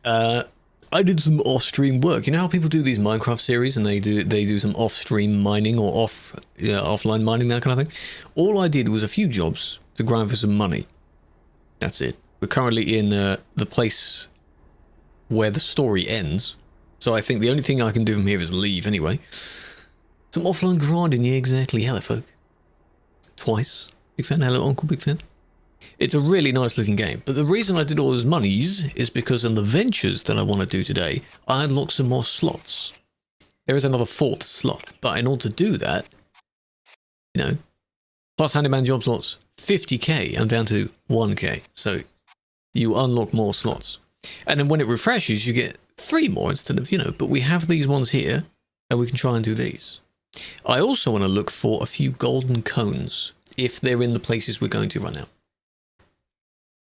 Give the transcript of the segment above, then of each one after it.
I did some off-stream work. You know how people do these Minecraft series and they do some off-stream mining or offline mining, that kind of thing? All I did was a few jobs to grind for some money. That's it. We're currently in the place where the story ends. So I think the only thing I can do from here is leave anyway. Some offline grinding, yeah, exactly. Hello, folk. Twice. Big fan. Hello, Uncle. Big fan. It's a really nice looking game, but the reason I did all those monies is because on the ventures that I want to do today, I unlocked some more slots. There is another 4th slot, but in order to do that, you know, plus handyman job slots, 50k, I'm down to 1k, so you unlock more slots. And then when it refreshes, you get 3 more instead of, you know, but we have these ones here, and we can try and do these. I also want to look for a few golden cones, if they're in the places we're going to right now.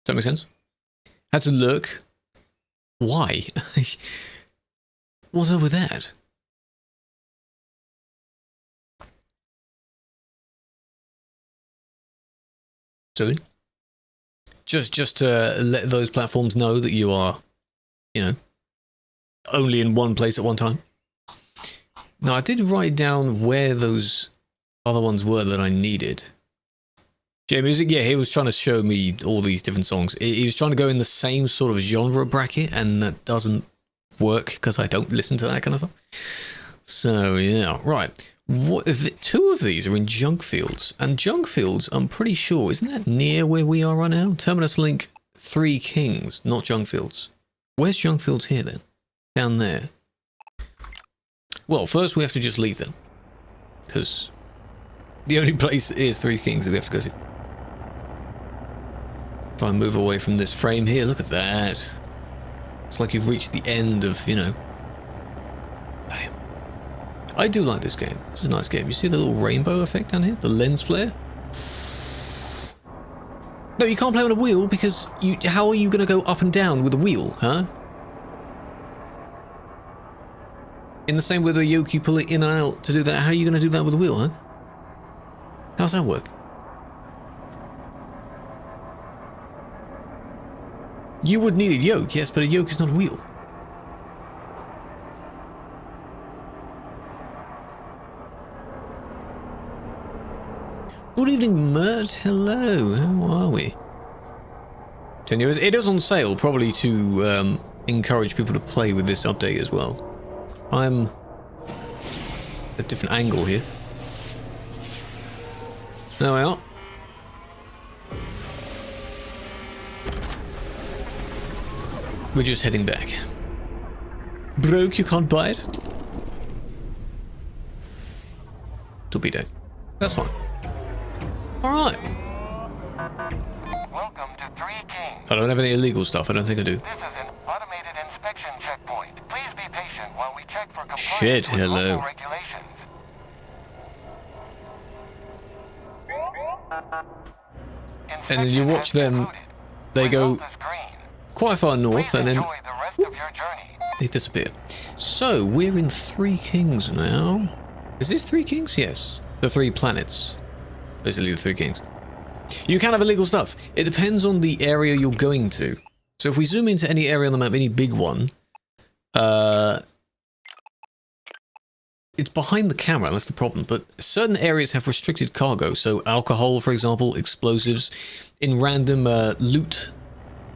Does that make sense? Had to look. Why? What's up with that? Silly. Just to let those platforms know that you are, you know, only in one place at one time. Now, I did write down where those other ones were that I needed. J-Music, yeah, he was trying to show me all these different songs. He was trying to go in the same sort of genre bracket, and that doesn't work because I don't listen to that kind of stuff. So, yeah, right. What, 2 of these are in junk fields, and junk fields, I'm pretty sure, isn't that near where we are right now? Terminus Link 3 Kings, not junk fields. Where's junk fields here then? Down there. Well, first we have to just leave them, because the only place is 3 Kings that we have to go to. If I move away from this frame here, look at that. It's like you've reached the end of, you know. I do like this game. This is a nice game. You see the little rainbow effect down here? The lens flare? No, you can't play on a wheel because how are you going to go up and down with a wheel, huh? In the same way the yoke you pull it in and out to do that, how are you going to do that with a wheel, huh? How's that work? You would need a yoke, yes, but a yoke is not a wheel. Good evening, Mert. Hello. How are we? It is on sale, probably to encourage people to play with this update as well. I'm a different angle here. There we are. We're just heading back. Broke, you can't buy it? Torpedo. That's fine. Alright. Welcome to 3 Kings. I don't have any illegal stuff, I don't think I do. This is an automated inspection checkpoint. Please be patient while we check for compliance Shit, with hello. local regulations. And then you watch them, they go quite far north and then they disappear. So, we're in 3 Kings now. Is this 3 Kings? Yes. The 3 planets. Basically the 3 Kings. You can have illegal stuff. It depends on the area you're going to. So if we zoom into any area on the map, any big one, it's behind the camera, that's the problem. But certain areas have restricted cargo. So alcohol, for example, explosives. In random loot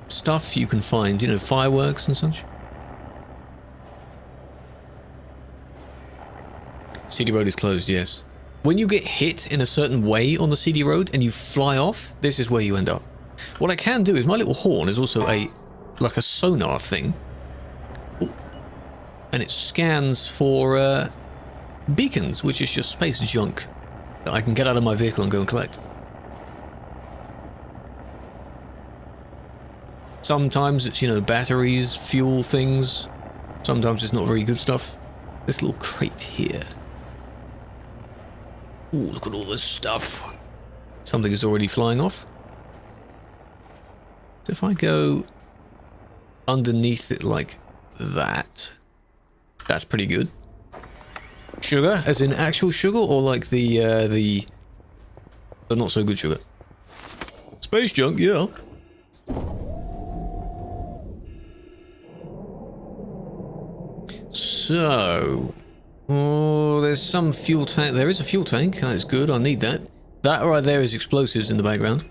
stuff, you can find, you know, fireworks and such. CD road is closed, yes. When you get hit in a certain way on the CD road and you fly off, this is where you end up. What I can do is my little horn is also like a sonar thing. Ooh. And it scans for beacons, which is just space junk that I can get out of my vehicle and go and collect. Sometimes it's, you know, batteries, fuel things. Sometimes it's not very good stuff. This little crate here. Ooh, look at all this stuff. Something is already flying off. So if I go underneath it like that, that's pretty good. Sugar, as in actual sugar, or like the not so good sugar? Space junk, yeah. So, oh, there's some fuel tank. There is a fuel tank. That is good. I need that. That right there is explosives in the background.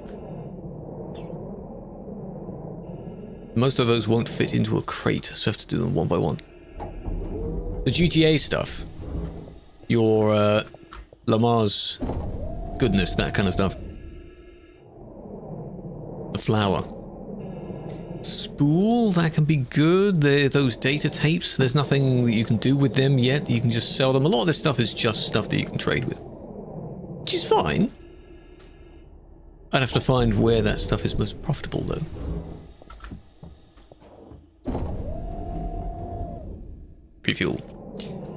Most of those won't fit into a crate, so I have to do them one by one. The GTA stuff. Your Lamar's goodness, that kind of stuff. The flour. Spool, that can be good. Those data tapes, there's nothing that you can do with them yet. You can just sell them. A lot of this stuff is just stuff that you can trade with, which is fine. I'd have to find where that stuff is most profitable, though. Refuel.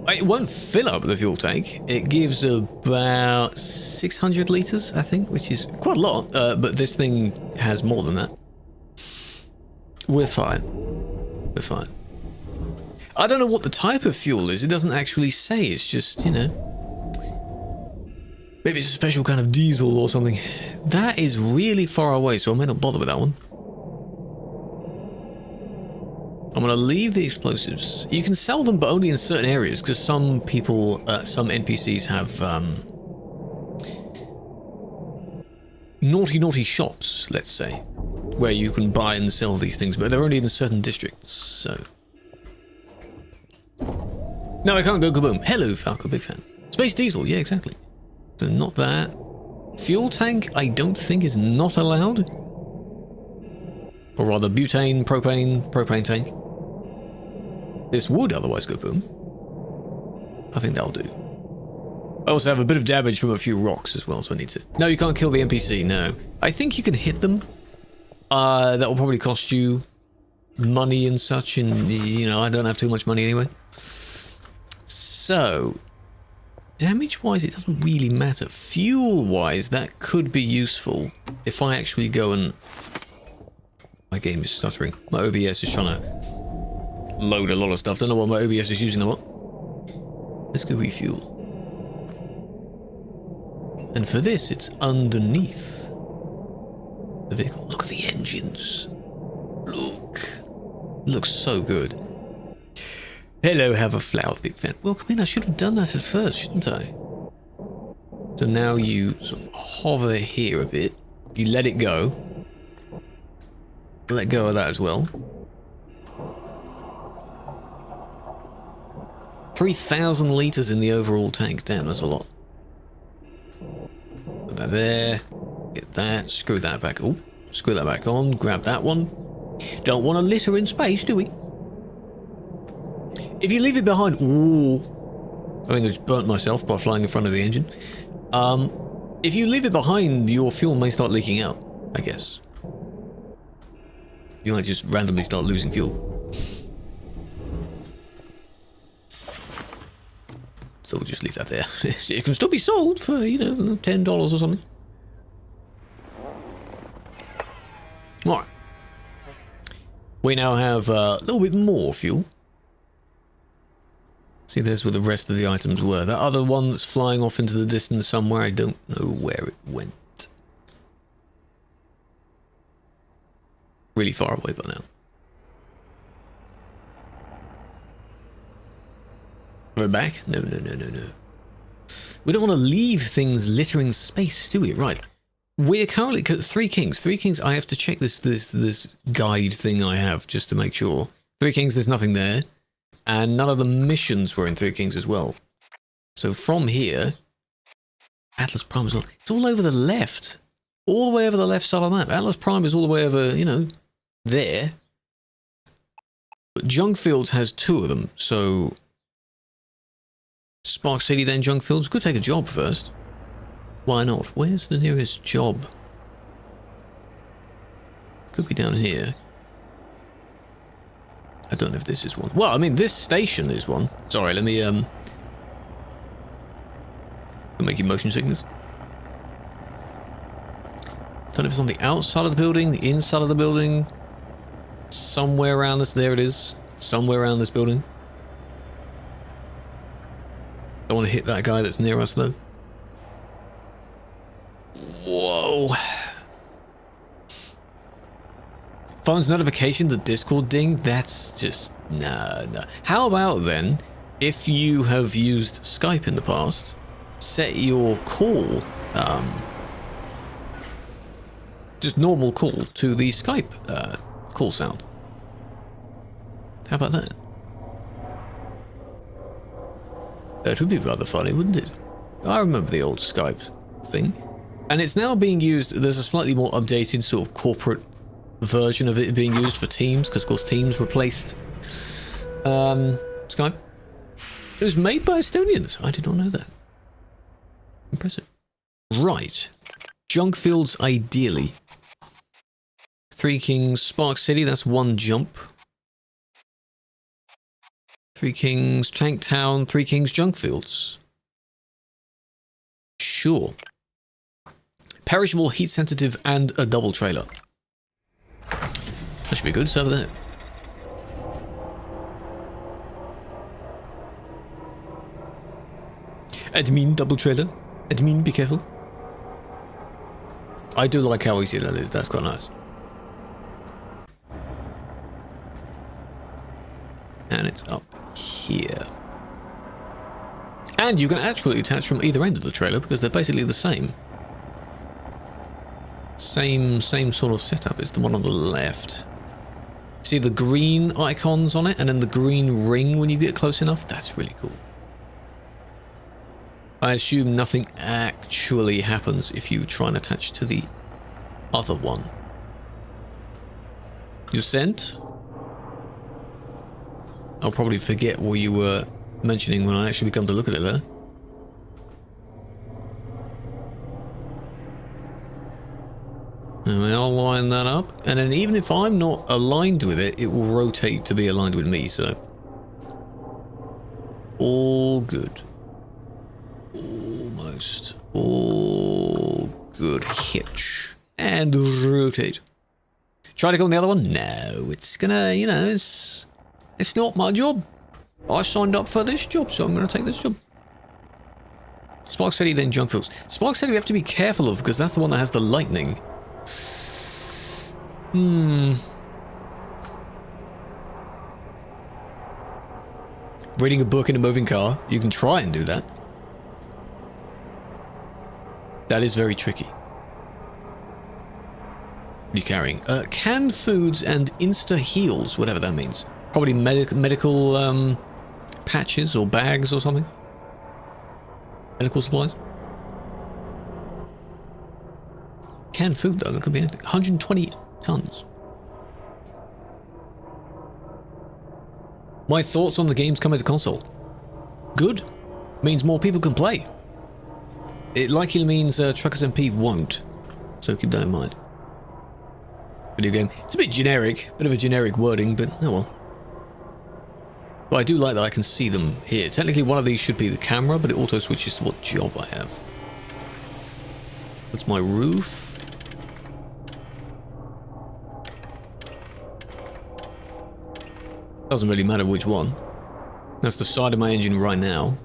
It won't fill up the fuel tank. It gives about 600 litres, I think, which is quite a lot, but this thing has more than that. We're fine. We're fine. I don't know what the type of fuel is. It doesn't actually say. It's just, you know... Maybe it's a special kind of diesel or something. That is really far away, so I may not bother with that one. I'm going to leave the explosives. You can sell them, but only in certain areas, because some people, some NPCs have naughty shops, let's say, where you can buy and sell these things, but they're only in certain districts, so... No, I can't go kaboom. Hello, Falco, big fan. Space diesel, yeah, exactly. So not that. Fuel tank, I don't think is not allowed. Or rather, butane, propane tank. This would otherwise go boom. I think that'll do. I also have a bit of damage from a few rocks as well, so I need to... No, you can't kill the NPC, no. I think you can hit them. That will probably cost you money and such, and, you know, I don't have too much money anyway. So... Damage-wise, it doesn't really matter. Fuel-wise, that could be useful if I actually go and... My game is stuttering. My OBS is trying to load a lot of stuff. Don't know what my OBS is using a lot. Let's go refuel. And for this, it's underneath the vehicle. Look at the engines. Look. Looks so good. Hello, have a flower, big fan. Welcome in. I should have done that at first, shouldn't I? So now you sort of hover here a bit. You let it go. Let go of that as well. 3,000 litres in the overall tank. Damn, that's a lot. Put that there. Get that. Screw that back. Oh, screw that back on. Grab that one. Don't want to litter in space, do we? If you leave it behind... Ooh. I think I just burnt myself by flying in front of the engine. If you leave it behind, your fuel may start leaking out, I guess. You might just randomly start losing fuel. So we'll just leave that there. It can still be sold for, you know, $10 or something. Alright. We now have a little bit more fuel. See, there's where the rest of the items were. That other one that's flying off into the distance somewhere, I don't know where it went. Really far away by now. We're back? No. We don't want to leave things littering space, do we? Right. We're currently... Three Kings. I have to check this guide thing I have just to make sure. Three Kings, there's nothing there. And none of the missions were in Three Kings as well. So from here... Atlas Prime is all... It's all over the left. All the way over the left side of the map. Atlas Prime is all the way over, you know, there. But Junkfields has two of them, so... Spark City, then Junkfields. Could take a job first. Why not? Where's the nearest job? Could be down here. I don't know if this is one. Well, I mean, this station is one. Sorry, let me, I'll make you motion sickness. Don't know if it's on the outside of the building, the inside of the building. Somewhere around this. There it is. Somewhere around this building. Don't want to hit that guy that's near us, though. Whoa. Phone's notification, the Discord ding, that's just No, no. How about then, if you have used Skype in the past, set your call, just normal call to the Skype call sound. How about that? That would be rather funny, wouldn't it? I remember the old Skype thing. And it's now being used, there's a slightly more updated sort of corporate version of it being used for Teams, because of course Teams replaced Skype. It was made by Estonians. I did not know that. Impressive. Right. Junk fields ideally. Three Kings, Spark City, that's one jump. Three Kings, Tank Town, Three Kings, Junk Fields. Sure. Perishable, heat sensitive, and a double trailer. That should be good. It's over there. Admin, double trailer. Admin, be careful. I do like how easy that is. That's quite nice. And it's up here. And you can actually attach from either end of the trailer because they're basically the same. Same sort of setup. It's the one on the left. See the green icons on it and then the green ring when you get close enough? That's really cool. I assume nothing actually happens if you try and attach to the other one. You sent? I'll probably forget what you were mentioning when I actually come to look at it there. And I'll line that up, and then even if I'm not aligned with it, it will rotate to be aligned with me, so all good. Almost all good. Hitch and rotate. Try to go on the other one? No, it's gonna, you know, it's not my job. I signed up for this job, so I'm gonna take this job. Spark City, then Junk Fields. Spark City we have to be careful of because that's the one that has the lightning. Reading a book in a moving car, you can try and do that. That is very tricky. What are you carrying? Canned foods and insta heals, whatever that means. Probably medical patches or bags or something. Medical supplies. Canned food though, that could be anything. 120 tons. My thoughts on the games coming to console. Good. Means more people can play. It likely means Truckers MP won't. So keep that in mind. Video game. It's a bit generic. Bit of a generic wording, but oh well. But I do like that I can see them here. Technically one of these should be the camera, but it auto switches to what job I have. That's my roof. Doesn't really matter which one. That's the side of my engine right now.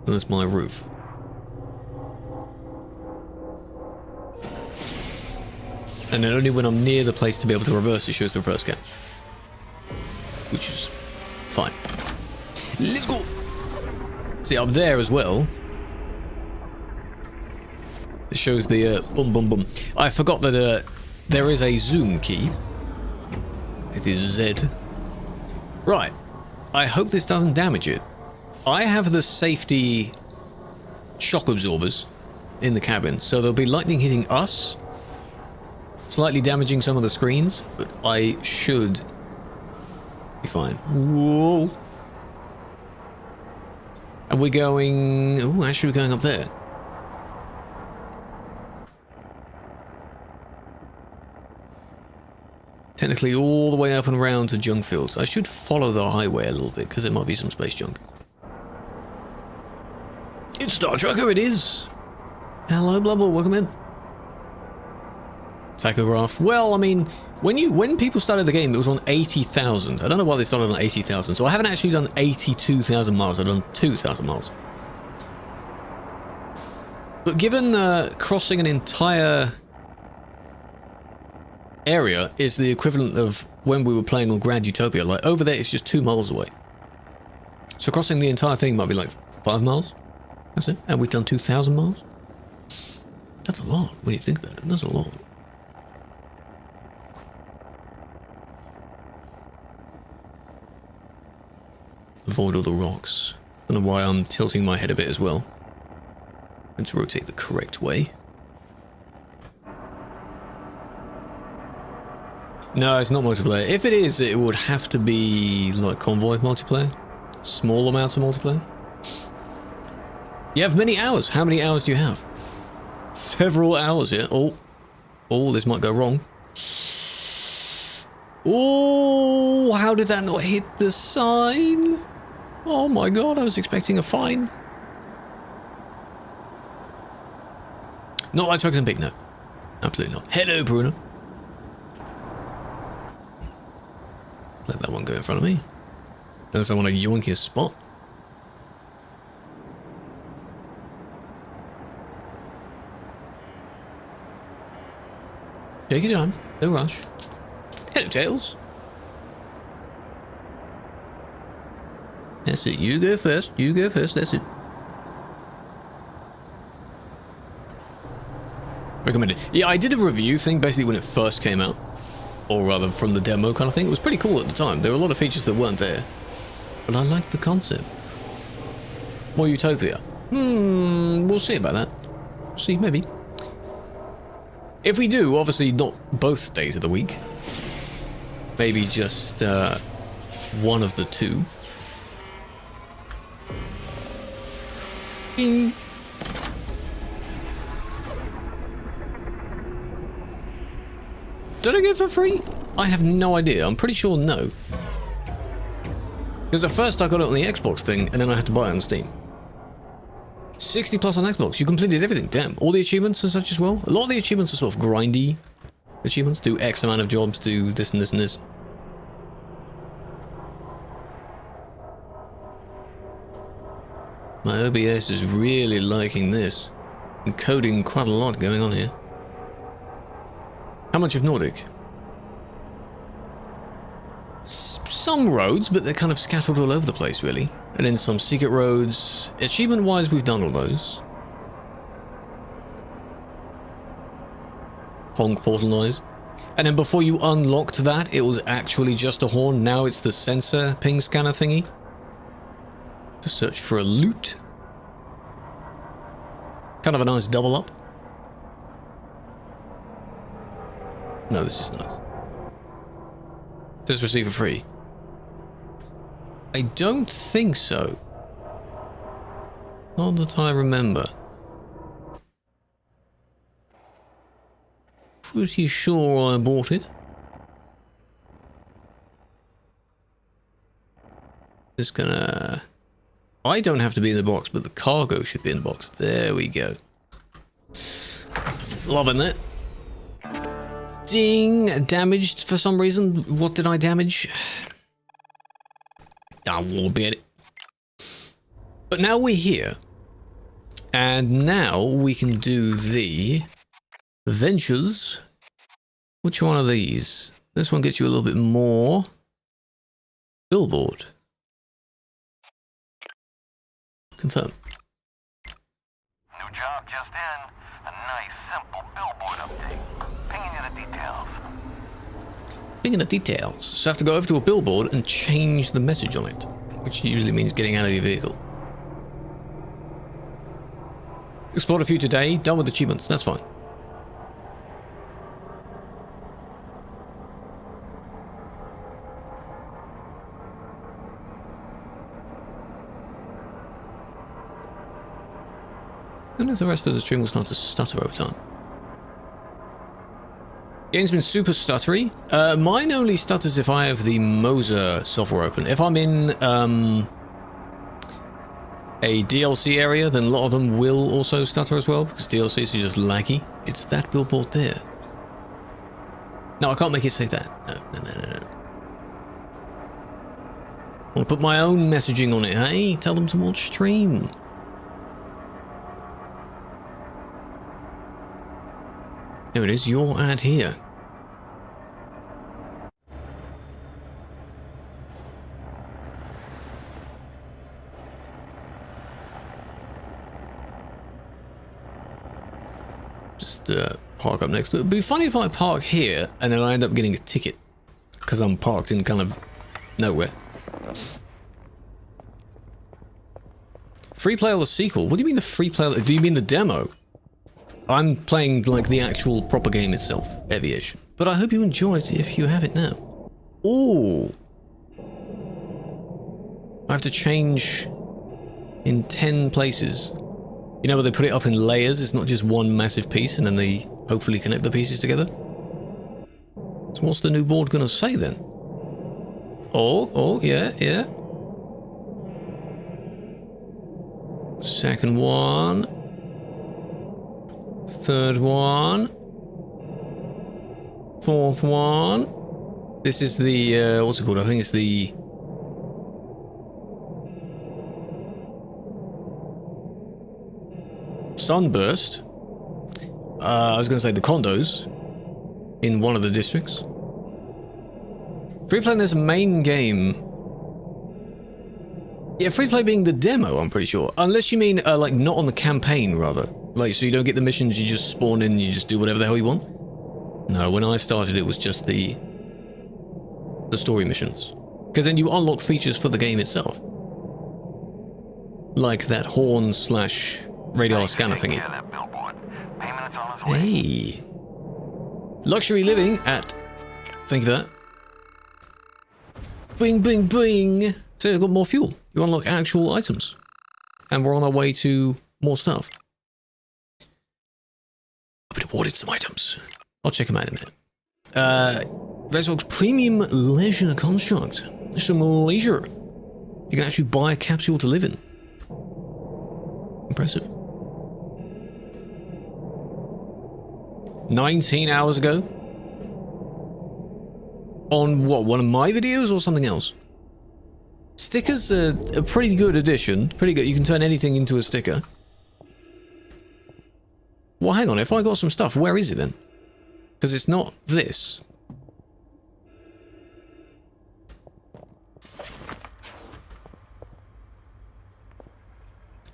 And that's my roof. And then only when I'm near the place to be able to reverse it shows the reverse cam. Which is fine. Let's go! See, up there as well. It shows the boom boom boom. I forgot that there is a zoom key. It is Z. Right. I hope this doesn't damage it. I have the safety shock absorbers in the cabin, so there'll be lightning hitting us, slightly damaging some of the screens, but I should be fine. Whoa. And we're going... Oh, actually we're going up there. Technically all the way up and around to junk fields. I should follow the highway a little bit because there might be some space junk. It's Star Trucker, it is. Hello, blah blah, welcome in. Tachograph. Well, I mean, when people started the game, it was on 80,000. I don't know why they started on 80,000. So I haven't actually done 82,000 miles. I've done 2,000 miles. But given crossing an entire area is the equivalent of when we were playing on Grand Utopia. Like, over there, it's just 2 miles away. So crossing the entire thing might be like 5 miles. That's it. And we've done 2,000 miles. That's a lot when you think about it. That's a lot. Avoid all the rocks. I don't know why I'm tilting my head a bit as well. Let's rotate the correct way. No, it's not multiplayer. If it is, it would have to be like convoy multiplayer. Small amounts of multiplayer. You have many hours. How many hours do you have? Several hours here. Oh, this might go wrong. Oh, how did that not hit the sign? Oh my god, I was expecting a fine. Not like trucks and big, no. Absolutely not. Hello, Bruno. Let that one go in front of me. Unless I want to yoink his spot. Take your time, no rush. Hello, Tails. That's it, you go first, that's it. Recommended. Yeah, I did a review thing basically when it first came out. Or rather from the demo kind of thing. It was pretty cool at the time. There were a lot of features that weren't there. But I liked the concept. More Utopia. We'll see about that. See, maybe. If we do, obviously not both days of the week. Maybe just one of the two. Bing. Did I get it for free? I have no idea. I'm pretty sure no. Because at first I got it on the Xbox thing, and then I had to buy it on Steam. 60 plus on Xbox. You completed everything. Damn. All the achievements and such as well. A lot of the achievements are sort of grindy achievements. Do X amount of jobs, do this and this and this. My OBS is really liking this. Encoding quite a lot going on here. How much of Nordic? Some roads, but they're kind of scattered all over the place, really. And then some secret roads. Achievement-wise, we've done all those. Honk portal noise. And then before you unlocked that, it was actually just a horn. Now it's the sensor ping scanner thingy. To search for a loot. Kind of a nice double up. No, this is nice. Does receive for free? I don't think so. Not that I remember. Pretty sure I bought it. Just gonna... I don't have to be in the box, but the cargo should be in the box. There we go. Loving it. Ding! Damaged for some reason. What did I damage? I won't be at it. But now we're here. And now we can do the ventures. Which one of these? This one gets you a little bit more. Billboard. Confirm. New job just in. A nice, simple billboard update. Pinging you the details. Pinging the details. So I have to go over to a billboard and change the message on it. Which usually means getting out of your vehicle. Explored a few today. Done with achievements. That's fine. I don't know if the rest of the stream will start to stutter over time. Game's been super stuttery. Mine only stutters if I have the Moser software open. If I'm in a DLC area, then a lot of them will also stutter as well, because DLCs are just laggy. It's that billboard there. No, I can't make it say that. No. I'll put my own messaging on it. Hey, tell them to watch stream. There it is, your ad here. just park up next to it. It'd be funny if I park here and then I end up getting a ticket because I'm parked in kind of nowhere. Free play or the sequel? What do you mean the free play? Do you mean the demo? I'm playing like the actual proper game itself, Aviation. But I hope you enjoy it if you have it now. Ooh. I have to change in 10 places. You know where they put it up in layers? It's not just one massive piece and then they hopefully connect the pieces together. So what's the new board gonna say then? Oh, yeah. Second one. Third one. Fourth one. This is the, what's it called? I think it's the... Sunburst. I was going to say the condos in one of the districts. Free play in this main game. Yeah, free play being the demo, I'm pretty sure. Unless you mean, like, not on the campaign, rather. Like, so you don't get the missions, you just spawn in, you just do whatever the hell you want? No, when I started, it was just the story missions. Because then you unlock features for the game itself. Like that horn / radar scanner thingy. Hey. Luxury living at... Thank you for that. Bing, bing, bing. So you've got more fuel. You unlock actual items. And we're on our way to more stuff. I've been awarded some items. I'll check them out in a minute. Resort's premium leisure construct. Some leisure. You can actually buy a capsule to live in. Impressive. 19 hours ago? On what, one of my videos or something else? Stickers are a pretty good addition. Pretty good. You can turn anything into a sticker. Well, hang on. If I got some stuff, where is it then? Because it's not this.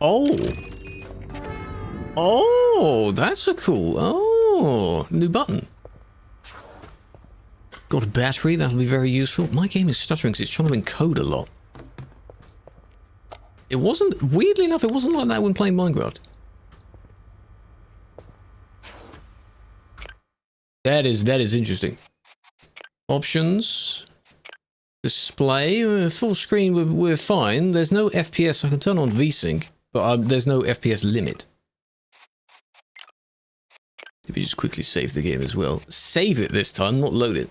Oh. Oh, that's a cool... Oh, new button. Got a battery, that'll be very useful. My game is stuttering because it's trying to encode a lot. It wasn't... Weirdly enough, it wasn't like that when playing Minecraft. That is interesting. Options. Display. Full screen, we're fine. There's no FPS. I can turn on VSync, but there's no FPS limit. Let me just quickly save the game as well. Save it this time, not load it.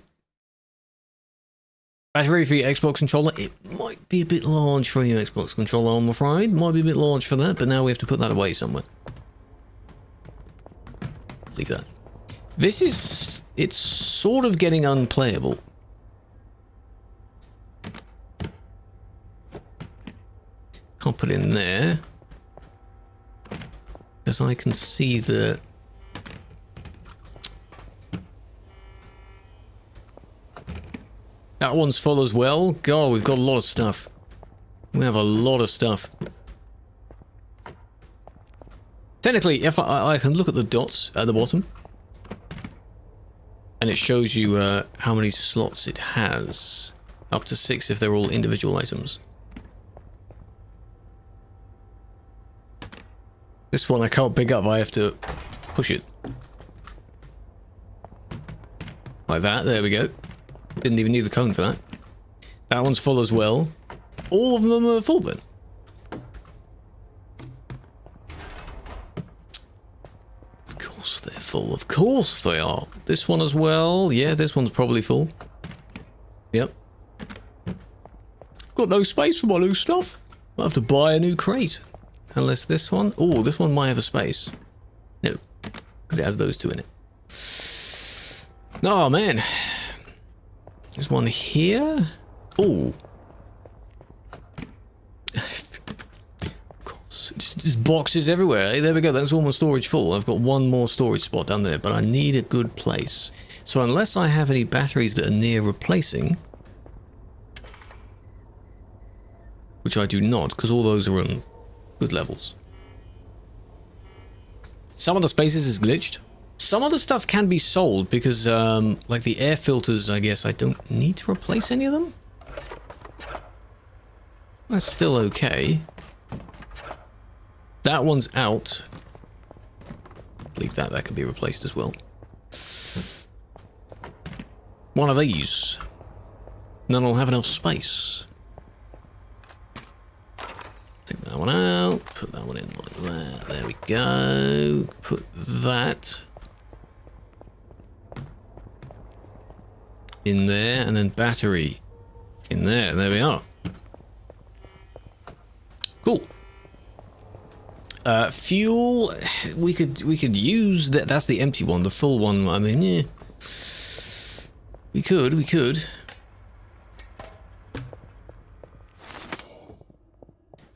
Battery for your Xbox controller. It might be a bit large for your Xbox controller, I'm afraid. Might be a bit large for that, but now we have to put that away somewhere. Leave that. This is... It's sort of getting unplayable. Can't put it in there. Because I can see the... That one's full as well. God, we've got a lot of stuff. We have a lot of stuff. Technically, if I can look at the dots at the bottom. And it shows you how many slots it has. Up to 6 if they're all individual items. This one I can't pick up, I have to push it. Like that, there we go. Didn't even need the cone for that. That one's full as well. All of them are full then. Of course they're full. Of course they are. This one as well. Yeah, this one's probably full. Yep. Got no space for my new stuff. I'll have to buy a new crate. Unless this one... Oh, this one might have a space. No. Because it has those two in it. Oh, man. There's one here. Oh. Of course. Just boxes everywhere. Hey, there we go. That's all my storage full. I've got one more storage spot down there, but I need a good place. So unless I have any batteries that are near replacing... Which I do not, because all those are on good levels. Some of the spaces is glitched. Some of the stuff can be sold because, like the air filters, I guess I don't need to replace any of them. That's still okay. That one's out. Leave that, that can be replaced as well. One of these. Then I'll have enough space. Take that one out, put that one in like that. There we go. Put that in there, and then battery in there. There we are. Cool. Fuel, we could use that. That's the empty one. The full one, I mean, yeah. We could.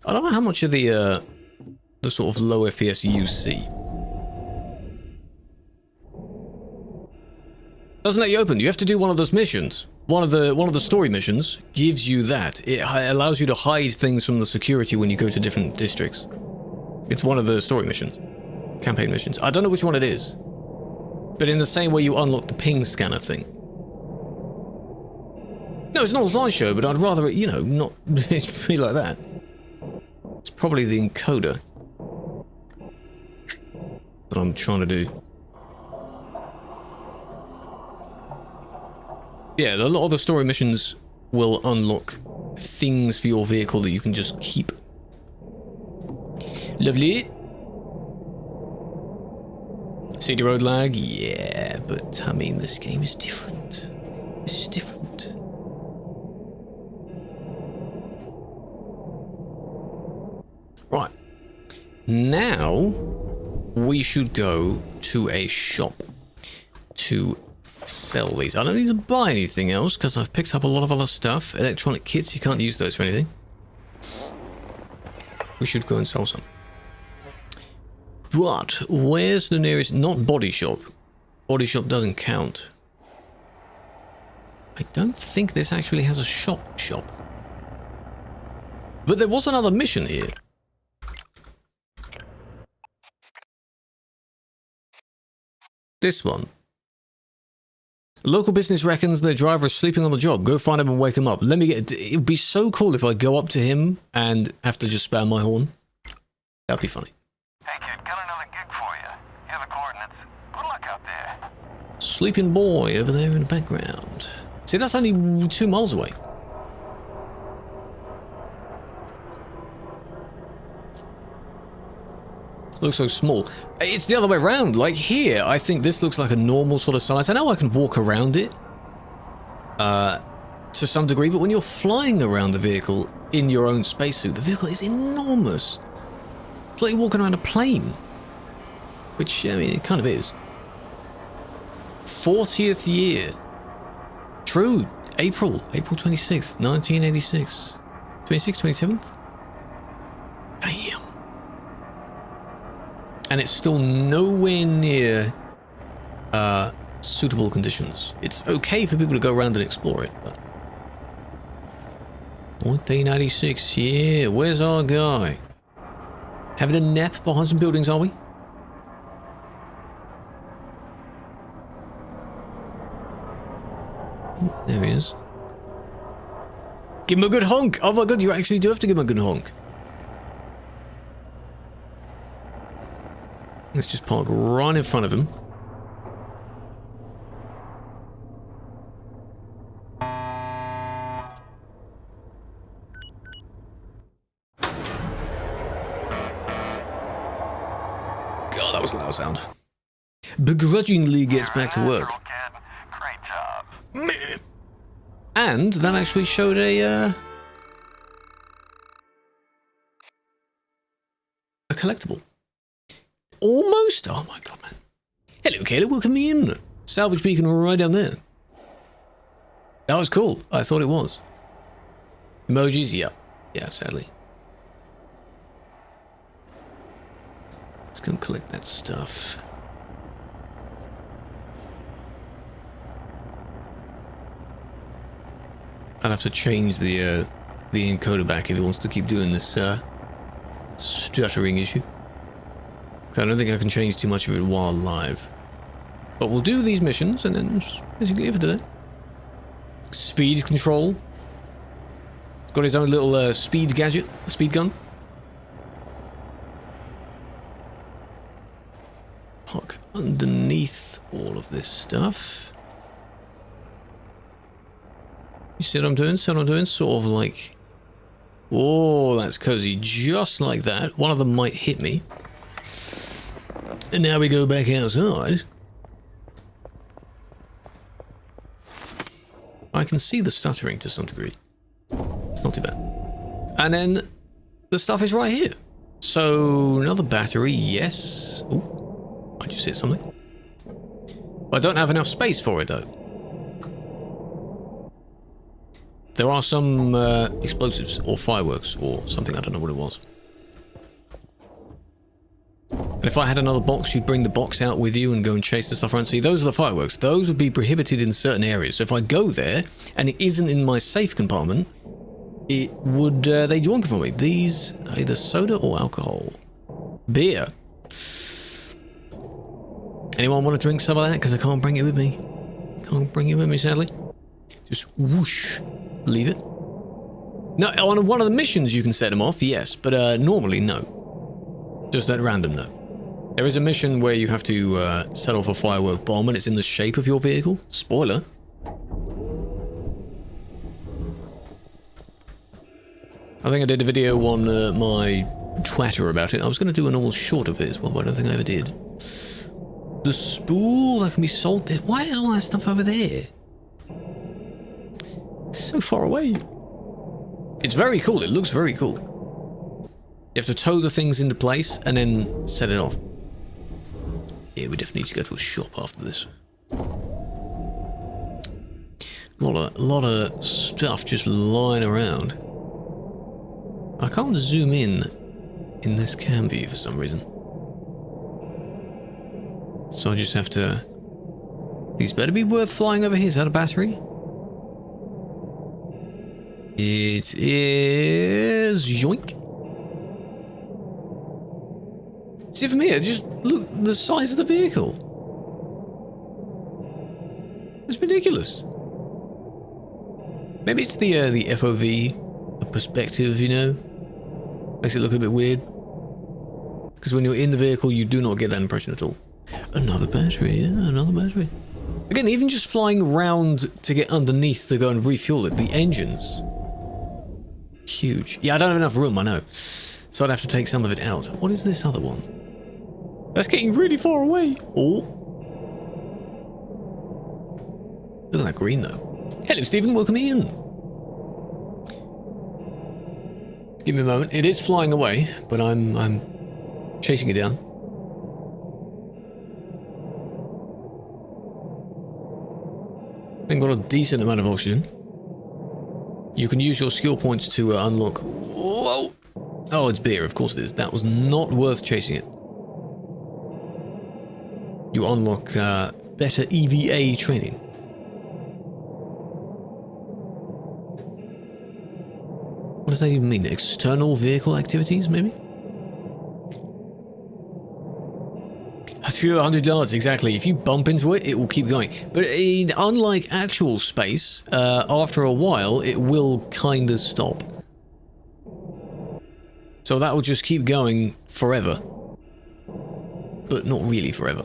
I don't know how much of the sort of low FPS you see. Doesn't let you open. You have to do one of those missions. One of the story missions gives you that. It allows you to hide things from the security when you go to different districts. It's one of the story missions. Campaign missions. I don't know which one it is. But in the same way you unlock the ping scanner thing. No, it's not a slideshow, but I'd rather it, you know, not be like that. It's probably the encoder that I'm trying to do. Yeah, a lot of the story missions will unlock things for your vehicle that you can just keep. Lovely. CD road lag, yeah, but I mean, this game is different. This is different. Right. Now, we should go to a shop to sell these. I don't need to buy anything else because I've picked up a lot of other stuff. Electronic kits, you can't use those for anything. We should go and sell some. But where's the nearest? Not body shop. Body shop doesn't count. I don't think this actually has a shop. But there was another mission here. This one. Local business reckons their driver is sleeping on the job. Go find him and wake him up. Let me get... It would be so cool if I go up to him and have to just spam my horn. That'd be funny. Hey kid, got another gig for you. Here are the coordinates. Good luck out there. Sleeping boy over there in the background. See, that's only 2 miles away. Looks so small. It's the other way around. Like here, I think this looks like a normal sort of size. I know I can walk around it to some degree, but when you're flying around the vehicle in your own spacesuit, the vehicle is enormous. It's like you're walking around a plane. Which, I mean, it kind of is. 40th year. True. April 26th, 1986. 26th, 27th? Bam. And it's still nowhere near suitable conditions. It's okay for people to go around and explore it, but 1996, yeah, where's our guy? Having a nap behind some buildings, are we? There he is. Give him a good honk! Oh my god, you actually do have to give him a good honk. Let's just park right in front of him. God, that was a loud sound. Begrudgingly gets back to work. Great job. And that actually showed a collectible. Almost. Oh my god, man. Hello, Caleb. Welcome in. Salvage beacon right down there. That was cool. I thought it was. Emojis? Yeah. Yeah, sadly. Let's go and collect that stuff. I'll have to change the encoder back if it wants to keep doing this stuttering issue. I don't think I can change too much of it while live. But we'll do these missions and then basically leave it today. Speed control. Got his own little speed gadget, speed gun. Park underneath all of this stuff. You see what I'm doing? See what I'm doing? Sort of like... Oh, that's cozy. Just like that. One of them might hit me. And now we go back outside. I can see the stuttering to some degree. It's not too bad. And then the stuff is right here. So another battery, yes. Oh, I just hit something. I don't have enough space for it though. There are some explosives or fireworks or something, I don't know what it was. And if I had another box, you'd bring the box out with you and go and chase the stuff around. See, those are the fireworks. Those would be prohibited in certain areas. So if I go there and it isn't in my safe compartment, it would, they'd yoink for me. These are either soda or alcohol. Beer. Anyone want to drink some of that? Because I can't bring it with me. Can't bring it with me, sadly. Just whoosh. Leave it. No, on one of the missions you can set them off, yes. But normally, no. Just at random, no. There is a mission where you have to set off a firework bomb and it's in the shape of your vehicle. Spoiler. I think I did a video on my Twitter about it. I was going to do an all short of it as well, but I don't think I ever did. The spool that can be sold there. Why is all that stuff over there? It's so far away. It's very cool. It looks very cool. You have to tow the things into place and then set it off. Yeah, we definitely need to go to a shop after this. A lot of stuff just lying around. I can't zoom in this cam view for some reason. So I just have to... These better be worth flying over here. Is that a battery? It is... Yoink. See, from here, just look the size of the vehicle. It's ridiculous. Maybe it's the FOV, the perspective, you know? Makes it look a bit weird. Because when you're in the vehicle, you do not get that impression at all. Another battery, yeah, another battery. Again, even just flying round to get underneath to go and refuel it, the engines. Huge. Yeah, I don't have enough room, I know. So I'd have to take some of it out. What is this other one? That's getting really far away. Oh. Look at that green, though. Hello, Stephen. Welcome in. Give me a moment. It is flying away, but I'm chasing it down. I've got a decent amount of oxygen. You can use your skill points to unlock... Whoa! Oh, it's beer. Of course it is. That was not worth chasing it. You unlock better EVA training. What does that even mean? External vehicle activities, maybe? A few $100, exactly. If you bump into it, it will keep going. But unlike actual space, after a while, it will kind of stop. So that will just keep going forever. But not really forever.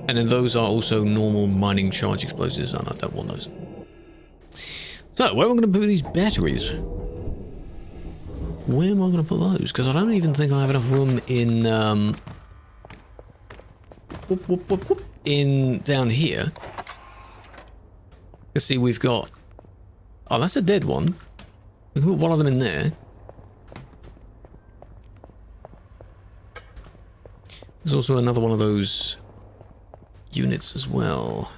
And then those are also normal mining charge explosives, and I don't want those. So, where am I going to put these batteries? Where am I going to put those? Because I don't even think I have enough room in, down here. Let's see, we've got... Oh, that's a dead one. We can put one of them in there. There's also another one of those units as well.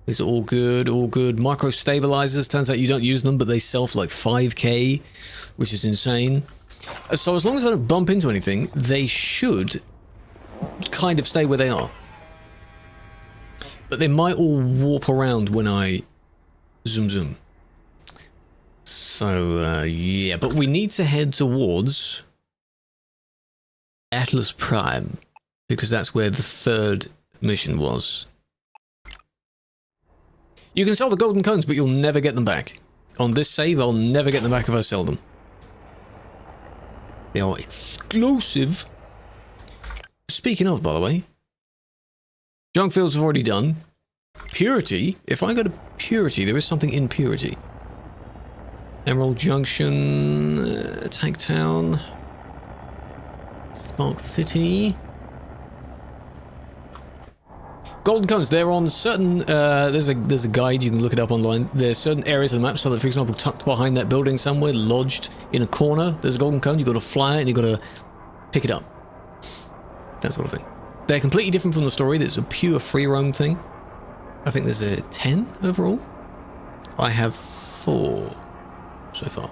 These are all good, all good. Micro stabilizers, turns out you don't use them, but they sell for like 5k, which is insane. So as long as I don't bump into anything, they should kind of stay where they are. But they might all warp around when I zoom. So, yeah, but we need to head towards Atlas Prime, because that's where the third mission was. You can sell the golden cones, but you'll never get them back. On this save, I'll never get them back if I sell them. They are exclusive. Speaking of, by the way, junk fields have already done. Purity. If I go to Purity, there is something in Purity. Emerald Junction, Tank Town, Spark City. Golden cones, they're on certain, there's a guide, you can look it up online. There's certain areas of the map, so that, for example, tucked behind that building somewhere, lodged in a corner, there's a golden cone, you've got to fly it and you've got to pick it up. That sort of thing. They're completely different from the story, there's a pure free roam thing. I think there's a 10 overall. I have 4 so far.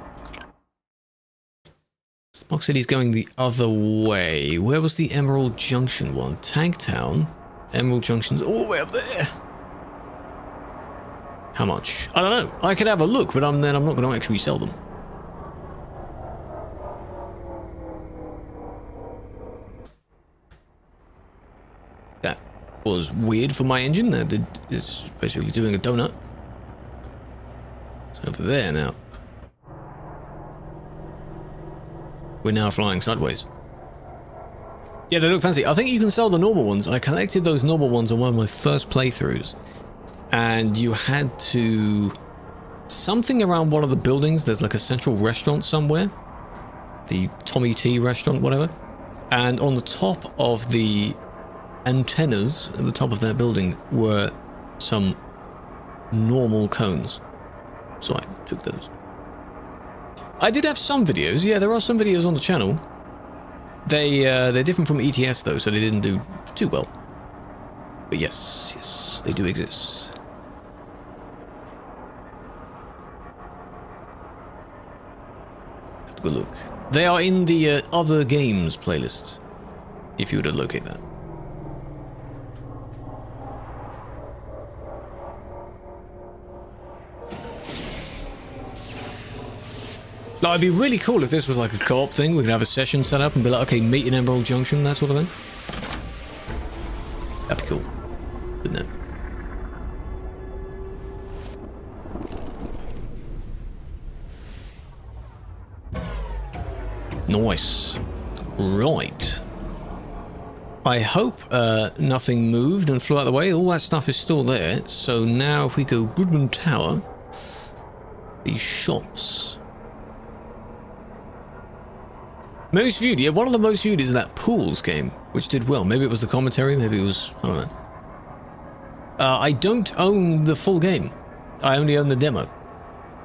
Spark City's going the other way. Where was the Emerald Junction one? Tank Town. Emerald Junction's all the way up there. How much? I don't know. I could have a look, but then I'm not going to actually sell them. That was weird for my engine. It's basically doing a donut. It's over there now. We're now flying sideways. Yeah, they look fancy. I think you can sell the normal ones. I collected those normal ones on one of my first playthroughs. And you had to... Something around one of the buildings, there's like a central restaurant somewhere. The Tommy T restaurant, whatever. And on the top of the antennas, at the top of that building, were some normal cones. So I took those. I did have some videos. Yeah, there are some videos on the channel. They're different from ETS though, so they didn't do too well. But yes, they do exist. Have a good look. They are in the other games playlist, if you were to locate that. Like, it'd be really cool if this was like a co-op thing. We could have a session set up and be like, okay, meet in Emerald Junction, that sort of thing. That'd be cool, wouldn't it? Nice. Right. I hope nothing moved and flew out of the way. All that stuff is still there. So now if we go Goodman Tower, these shops. Most viewed, yeah, one of the most viewed is that Pools game, which did well. Maybe it was the commentary, maybe it was, I don't know. I don't own the full game. I only own the demo.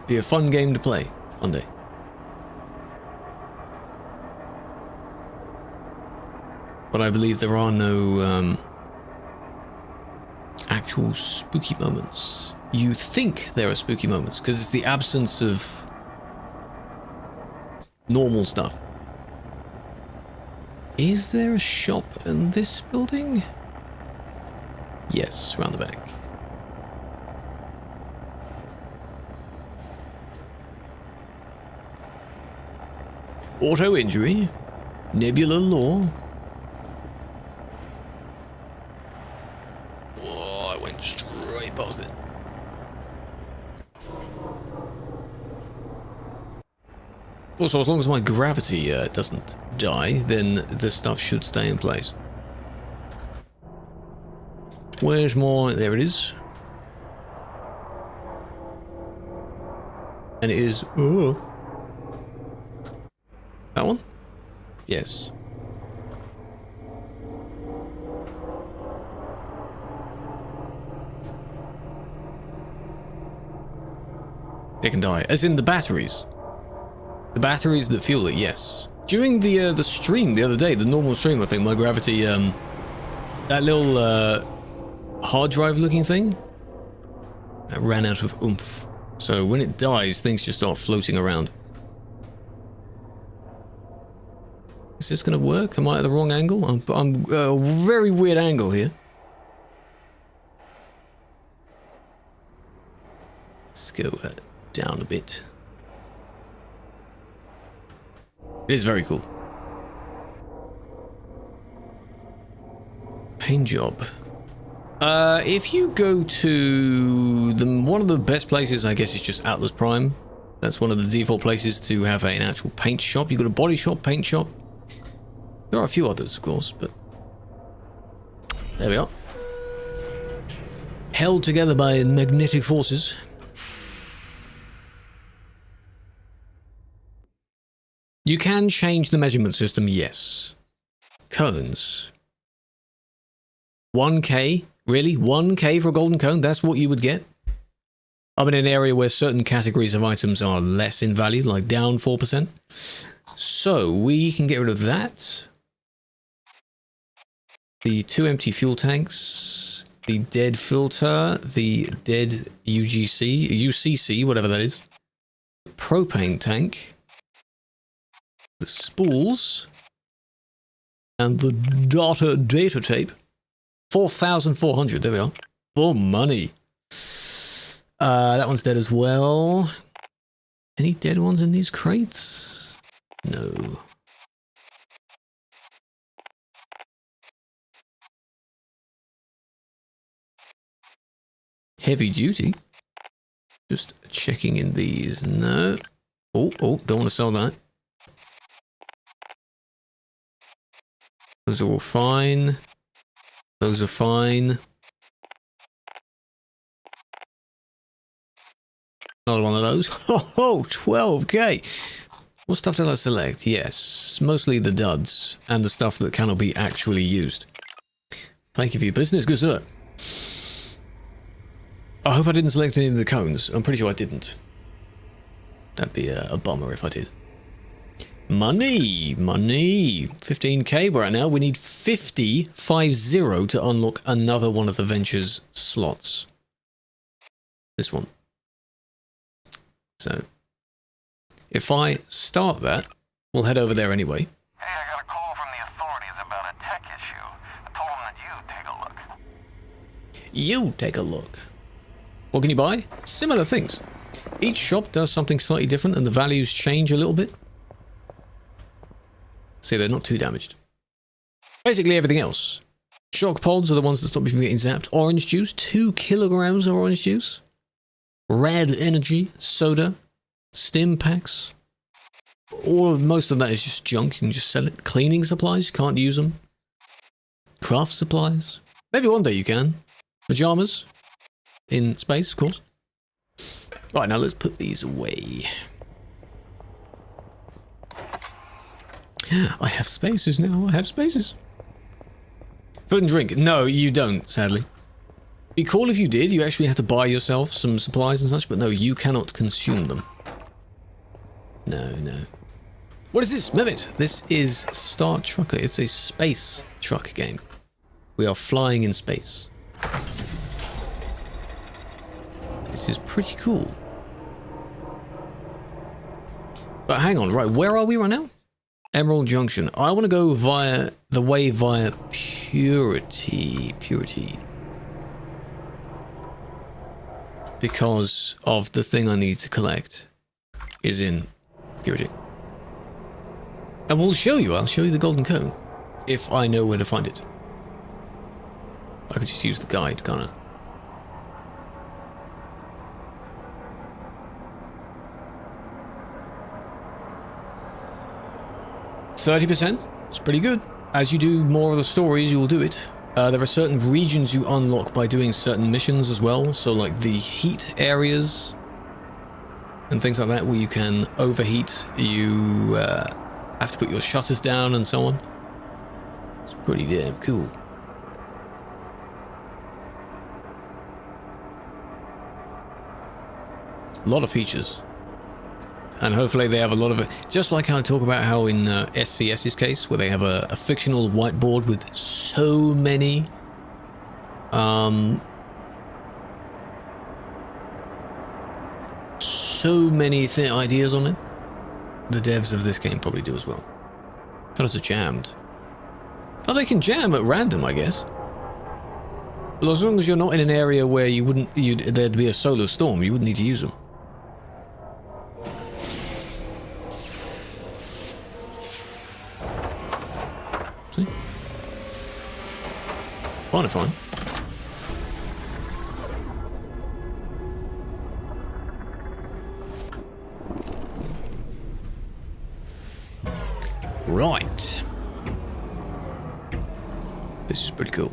Be a fun game to play one day. But I believe there are no actual spooky moments. You think there are spooky moments, because it's the absence of normal stuff. Is there a shop in this building? Yes, round the back. Auto injury, Nebula Law. Oh, I went straight past it. Also, as long as my gravity doesn't die, then the stuff should stay in place. Where's more? There it is. And it is... Oh. That one? Yes. It can die. As in the batteries. The batteries that fuel it, yes. During the stream the other day, the normal stream, I think my gravity, that little hard drive looking thing, that ran out of oomph. So when it dies, things just start floating around. Is this gonna work? Am I at the wrong angle? I'm a very weird angle here. Let's go down a bit. It is very cool. Paint job. If you go to one of the best places, I guess, is just Atlas Prime. That's one of the default places to have an actual paint shop. You've got a body shop, paint shop. There are a few others, of course, but there we are. Held together by magnetic forces. You can change the measurement system, yes. Cones. 1k? Really? 1k for a golden cone? That's what you would get? I'm in an area where certain categories of items are less in value, like down 4%. So we can get rid of that. The 2 empty fuel tanks, the dead filter, the dead UCC, whatever that is. Propane tank. The spools. And the data tape. 4,400, there we are. For money. That one's dead as well. Any dead ones in these crates? No. Heavy duty. Just checking in these. No. Oh, don't want to sell that. Those are all fine. Those are fine. Another one of those. Oh, 12k. What stuff did I select? Yes, mostly the duds and the stuff that cannot be actually used. Thank you for your business, good sir. I hope I didn't select any of the cones. I'm pretty sure I didn't. That'd be a bummer if I did. Money! 15k right now. We need 50 to unlock another one of the Venture's slots. This one. So, if I start that, we'll head over there anyway. Hey, I got a call from the authorities about a tech issue. I told them that You take a look. What can you buy? Similar things. Each shop does something slightly different and the values change a little bit. See, they're not too damaged. Basically everything else. Shock pods are the ones that stop you from getting zapped. Orange juice, 2 kilograms of orange juice. Red energy, soda, stim packs. Most of that is just junk. You can just sell it. Cleaning supplies, you can't use them. Craft supplies. Maybe one day you can. Pajamas. In space, of course. Right, now let's put these away. I have spaces now. I have spaces. Food and drink. No, you don't, sadly. Be cool if you did. You actually have to buy yourself some supplies and such, but no, you cannot consume them. No. What is this? Mimic. This is StarAIwolf. It's a space truck game. We are flying in space. It is pretty cool. But hang on, right, where are we right now? Emerald Junction. I want to go via Purity. Because of the thing I need to collect is in Purity. And I'll show you the golden cone if I know where to find it. I could just use the guide, can't I? %. It's pretty good. As you do more of the stories, you will do it. There are certain regions you unlock by doing certain missions as well. So like the heat areas and things like that where you can overheat. You have to put your shutters down and so on. It's pretty damn cool. A lot of features. And hopefully they have a lot of it. Just like how I talk about how in SCS's case, where they have a fictional whiteboard with so many ideas on it. The devs of this game probably do as well. Fellas are jammed. Oh, they can jam at random, I guess. Well, as long as you're not in an area where there'd be a solar storm, you wouldn't need to use them. Fine. Right. This is pretty cool.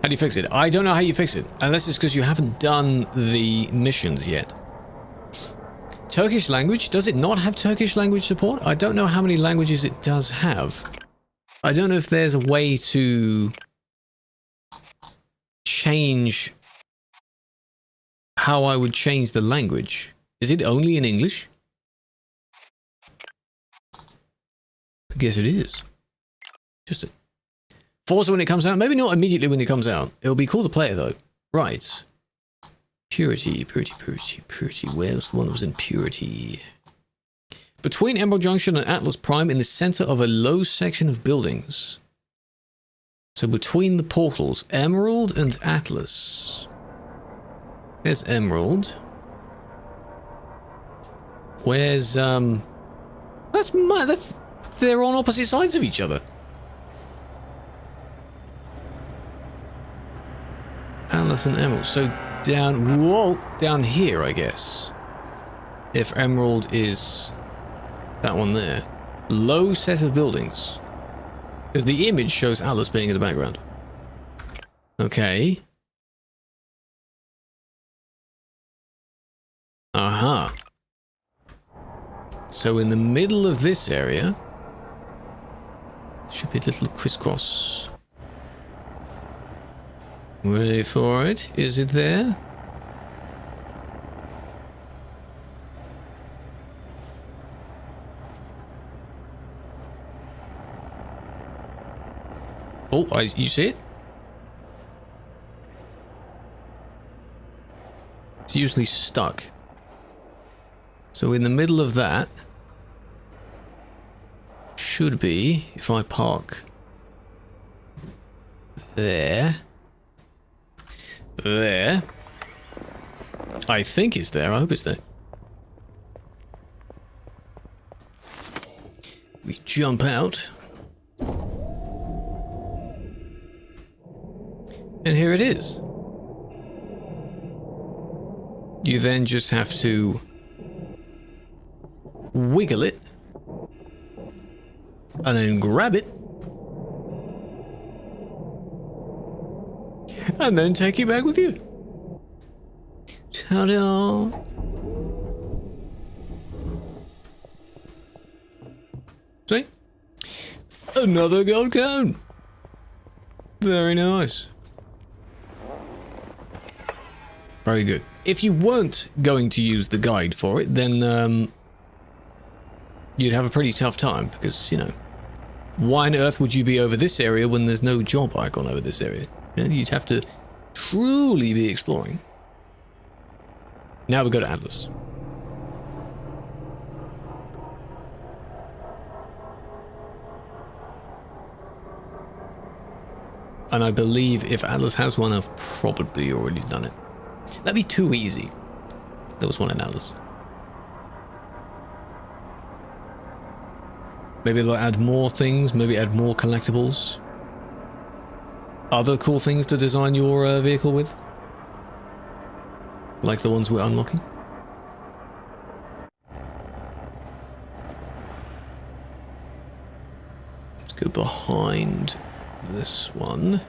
How do you fix it? I don't know how you fix it, unless it's because you haven't done the missions yet. Turkish language? Does it not have Turkish language support? I don't know how many languages it does have. I don't know if there's a way to change how I would change the language. Is it only in English? I guess it is. Just a Forza when it comes out. Maybe not immediately when it comes out. It'll be cool to play it though. Right. Purity. Where's the one that was in Purity? Between Emerald Junction and Atlas Prime in the center of a low section of buildings. So between the portals, Emerald and Atlas. There's Emerald. Where's that's they're on opposite sides of each other. Atlas and Emerald. So down here, I guess. If Emerald is that one there. Low set of buildings. Because the image shows Atlas being in the background. Okay. Aha. So in the middle of this area, should be a little crisscross. Wait for it. Is it there? Oh, you see it? It's usually stuck. So in the middle of that should be, if I park there, I think it's there. I hope it's there. We jump out. And here it is. You then just have to wiggle it and then grab it and then take it back with you. Ta-da! See? Another gold cone. Very nice. Very good. If you weren't going to use the guide for it, then you'd have a pretty tough time because, you know, why on earth would you be over this area when there's no job icon over this area? You know, you'd have to truly be exploring. Now we go to Atlas. And I believe if Atlas has one, I've probably already done it. That'd be too easy. There was one in Atlas. Maybe they'll add more things, maybe add more collectibles. Other cool things to design your vehicle with. Like the ones we're unlocking. Let's go behind this one.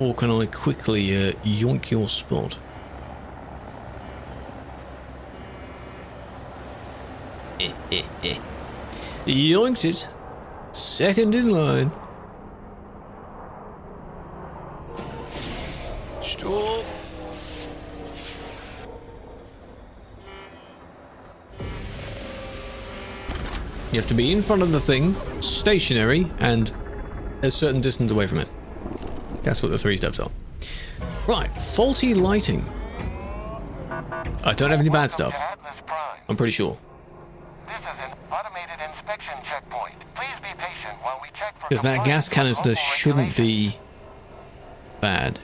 Or can I quickly yoink your spot? Yoinked it. Second in line. Stop. You have to be in front of the thing, stationary, and a certain distance away from it. That's what the 3 steps are. Right, faulty lighting. I don't have any bad stuff. I'm pretty sure. This is an automated inspection checkpoint. Please be patient while we check for Because that gas canister shouldn't be bad.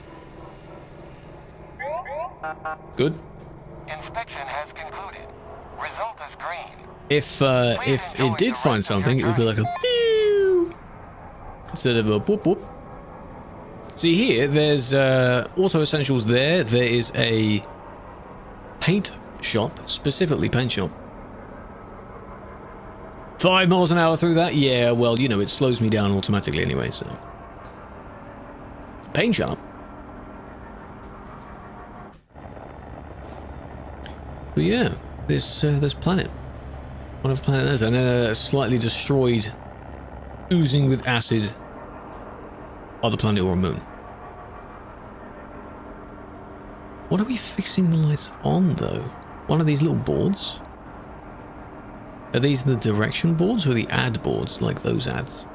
Good. Inspection has concluded. Result is green. If it did find something, it would be like a pew instead of a whoop whoop. See here, there's auto essentials there. There is a paint shop, specifically paint shop. 5 miles an hour through that? Yeah, well, you know, it slows me down automatically anyway, so. Paint sharp. But yeah, this planet. One of planet Earth, and a slightly destroyed, oozing with acid other planet or a moon. What are we fixing the lights on, though? One of these little boards? Are these the direction boards or the ad boards, like those ads?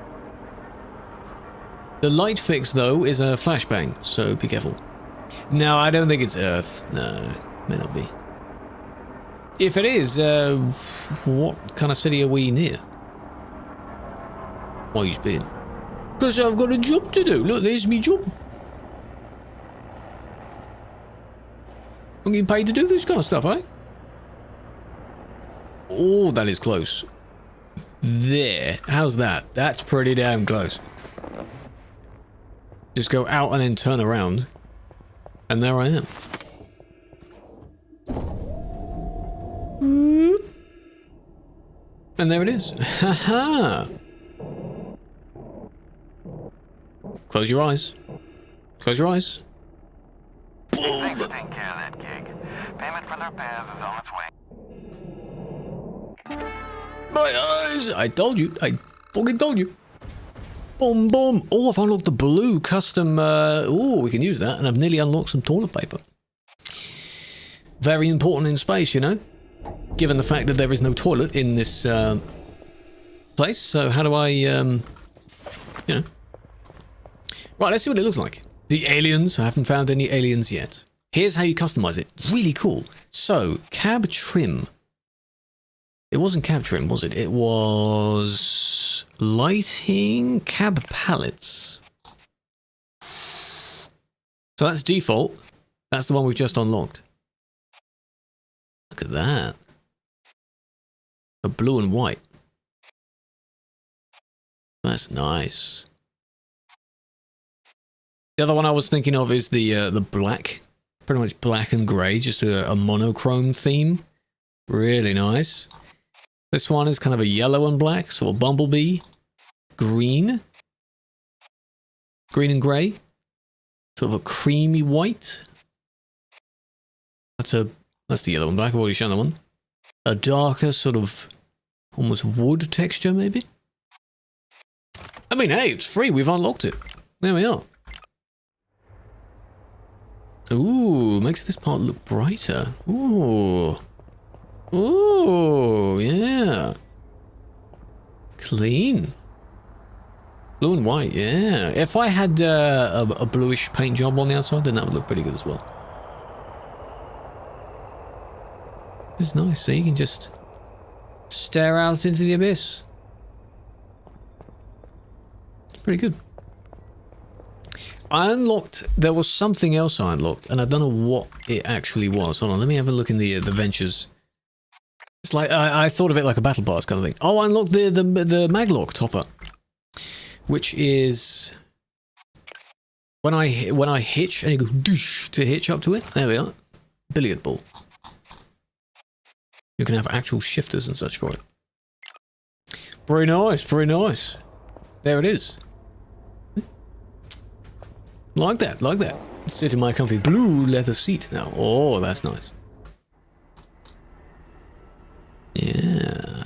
The light fix, though, is a flashbang, so be careful. No, I don't think it's Earth. No, may not be. If it is, what kind of city are we near? Why are you speeding? Because I've got a job to do. Look, there's me job. I'm getting paid to do this kind of stuff, eh? Oh, that is close. There. How's that? That's pretty damn close. Just go out and then turn around. And there I am. And there it is. Haha. Close your eyes. Close your eyes. Thanks for taking care of that gig. Payment for the repairs is on its way. My eyes! I told you. I fucking told you. Boom, boom. Oh, I've unlocked the blue custom. Oh, we can use that. And I've nearly unlocked some toilet paper. Very important in space, you know. Given the fact that there is no toilet in this place. So how do I, you know. Right, let's see what it looks like. The aliens. I haven't found any aliens yet. Here's how you customize it. Really cool. So, cab trim. It wasn't cab trim, was it? It was lighting cab palettes. So that's default. That's the one we've just unlocked. Look at that. A blue and white. That's nice. The other one I was thinking of is the black. Pretty much black and grey, just a monochrome theme. Really nice. This one is kind of a yellow and black, sort of bumblebee. Green. Green and grey. Sort of a creamy white. That's the yellow and black. I've already shown that one. A darker sort of almost wood texture, maybe? I mean, hey, it's free. We've unlocked it. There we are. Ooh, makes this part look brighter. Ooh. Ooh, yeah. Clean. Blue and white, yeah. If I had a bluish paint job on the outside, then that would look pretty good as well. It's nice, so you can just stare out into the abyss. It's pretty good. I unlocked, there was something else I unlocked, and I don't know what it actually was. Hold on, let me have a look in the ventures. It's like, I thought of it like a battle pass kind of thing. Oh, I unlocked the maglock topper, which is when I hitch and you go doosh to hitch up to it. There we are, billiard ball. You can have actual shifters and such for it. Very nice, very nice. There it is. Like that, like that. Sit in my comfy blue leather seat now. Oh, that's nice. Yeah.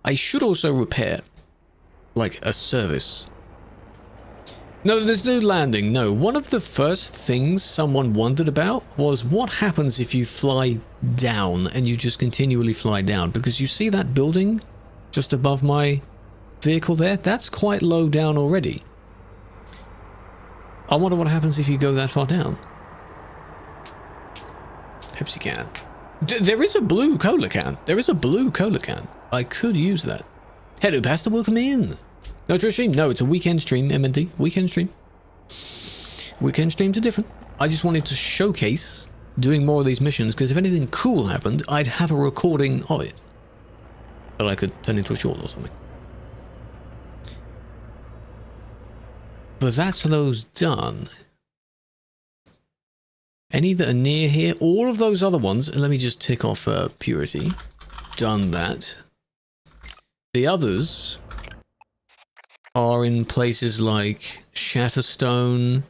I should also repair, like, a service. No, there's no landing, no. One of the first things someone wondered about was what happens if you fly down and you just continually fly down. Because you see that building just above my vehicle there? That's quite low down already. I wonder what happens if you go that far down. Pepsi can. There is a blue cola can. There is a blue cola can. I could use that. Hello, Pasta, welcome in. No, to a stream. No, it's a weekend stream, MND. Weekend stream. Weekend streams are different. I just wanted to showcase doing more of these missions, because if anything cool happened, I'd have a recording of it that I could turn into a short or something. But that's those done. Any that are near here, all of those other ones, let me just tick off purity. Done that. The others are in places like Shatterstone,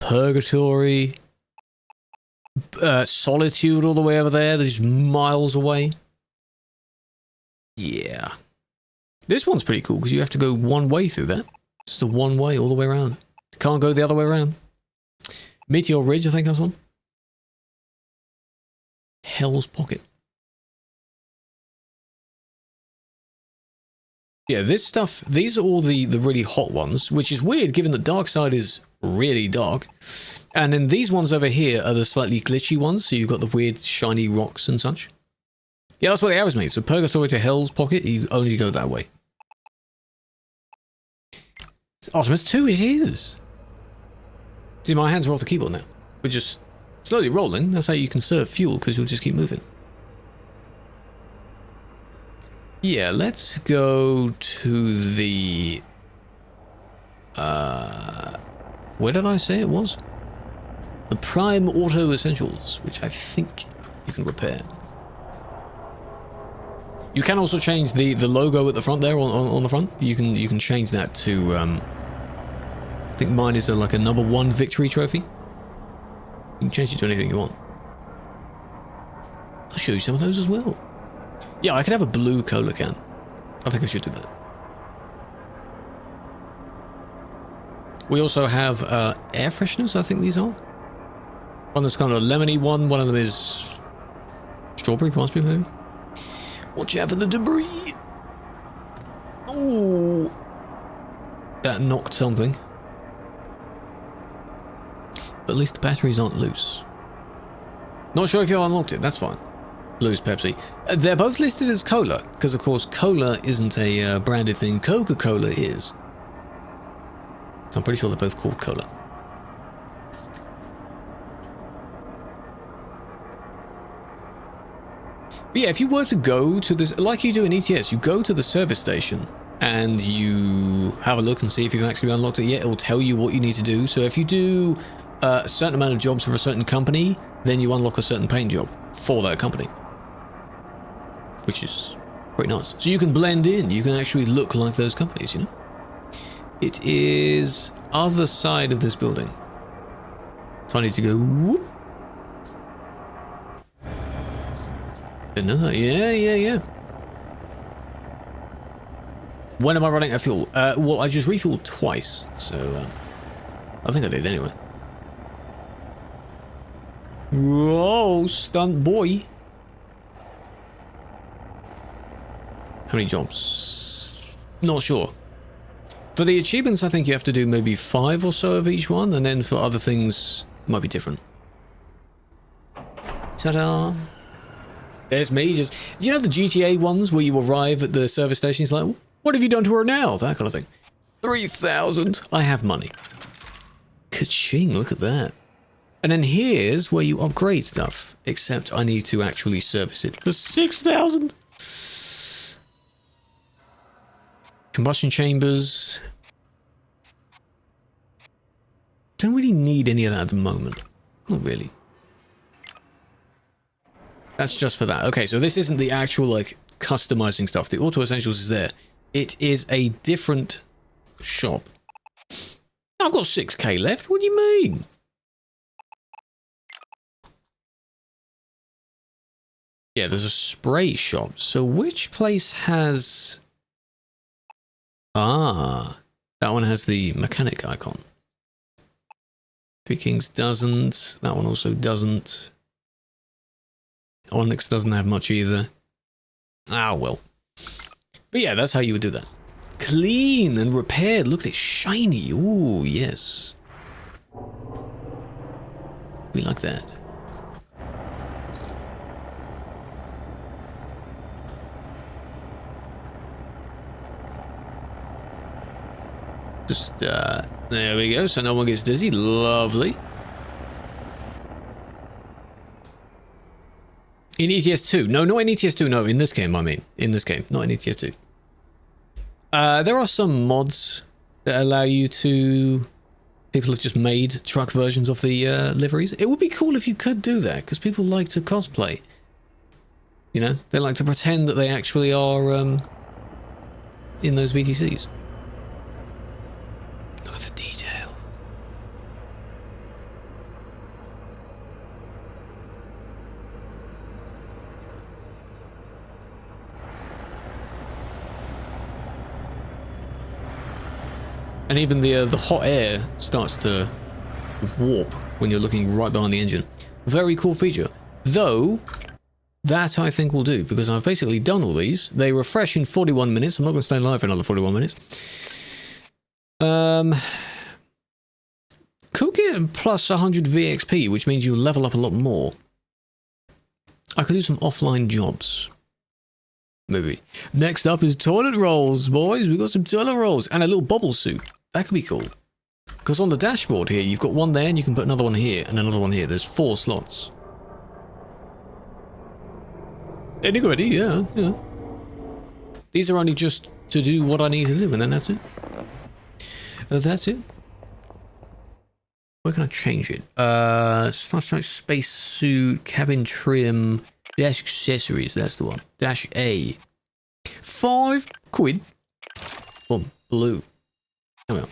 Purgatory, Solitude all the way over there. They're just miles away. Yeah. This one's pretty cool because you have to go one way through that. Just a one way all the way around. Can't go the other way around. Meteor Ridge, I think that's one. Hell's Pocket. Yeah, this stuff, these are all the really hot ones, which is weird given that Darkside is really dark. And then these ones over here are the slightly glitchy ones, so you've got the weird shiny rocks and such. Yeah, that's what the arrow's made. So Purgatory to Hell's Pocket, you only go that way. Artemis 2 it is! See, my hands are off the keyboard now. We're just slowly rolling. That's how you conserve fuel, because you'll just keep moving. Yeah, let's go to the... where did I say it was? The Prime Auto Essentials, which I think you can repair. You can also change the logo at the front there, on the front. You can change that to... I think mine is like a #1 victory trophy. You can change it to anything you want. I'll show you some of those as well. Yeah, I could have a blue cola can. I think I should do that. We also have air fresheners, I think these are. One that's kind of a lemony one of them is strawberry, raspberry maybe. Watch out for the debris! Oh, that knocked something. But at least the batteries aren't loose. Not sure if you unlocked it, that's fine. Blue's Pepsi. They're both listed as cola, because of course cola isn't a branded thing. Coca-Cola is. So I'm pretty sure they're both called cola. But yeah, if you were to go to this, like you do in ETS, you go to the service station and you have a look and see if you've actually unlocked it yet. It will tell you what you need to do. So if you do a certain amount of jobs for a certain company, then you unlock a certain paint job for that company. Which is pretty nice. So you can blend in, you can actually look like those companies, you know? It is other side of this building. So I need to go whoop. Didn't know that. Yeah. When am I running out of fuel? Well, I just refueled twice, so I think I did anyway. Whoa, stunt boy. How many jobs? Not sure. For the achievements, I think you have to do maybe 5 or so of each one, and then for other things, it might be different. Ta-da! There's me, just... You know the GTA ones where you arrive at the service station, it's like, what have you done to her now? That kind of thing. 3,000. I have money. Ka-ching, look at that. And then here's where you upgrade stuff, except I need to actually service it for 6,000. Combustion chambers. Don't really need any of that at the moment. Not really. That's just for that. Okay, so this isn't the actual, like, customizing stuff. The Auto Essentials is there. It is a different shop. I've got 6k left. What do you mean? Yeah, there's a spray shop. So which place has... Ah, that one has the mechanic icon. Three Kings doesn't. That one also doesn't. Onyx doesn't have much either. Ah, well. But yeah, that's how you would do that. Clean and repaired. Look at it, shiny. Ooh, yes. We like that. Just, there we go, so no one gets dizzy. Lovely. In ETS 2. No, not in ETS 2, no, in this game, I mean. In this game, not in ETS 2. There are some mods that allow you to... People have just made truck versions of the liveries. It would be cool if you could do that, because people like to cosplay. You know, they like to pretend that they actually are in those VTCs. Look at the detail. And even the hot air starts to warp when you're looking right behind the engine. Very cool feature. Though, that I think will do, because I've basically done all these. They refresh in 41 minutes. I'm not going to stay live for another 41 minutes. Could get plus 100 VXP, which means you level up a lot more. I could do some offline jobs. Maybe. Next up is toilet rolls, boys. We've got some toilet rolls and a little bobble suit. That could be cool. Because on the dashboard here, you've got one there and you can put another one here and another one here. There's 4 slots. Anybody, yeah. These are only just to do what I need to do, and then that's it. That's it. Where can I change it? Star Strike space suit, cabin trim, dash accessories. That's the one. Dash A. 5 quid. Boom. Blue. Come on.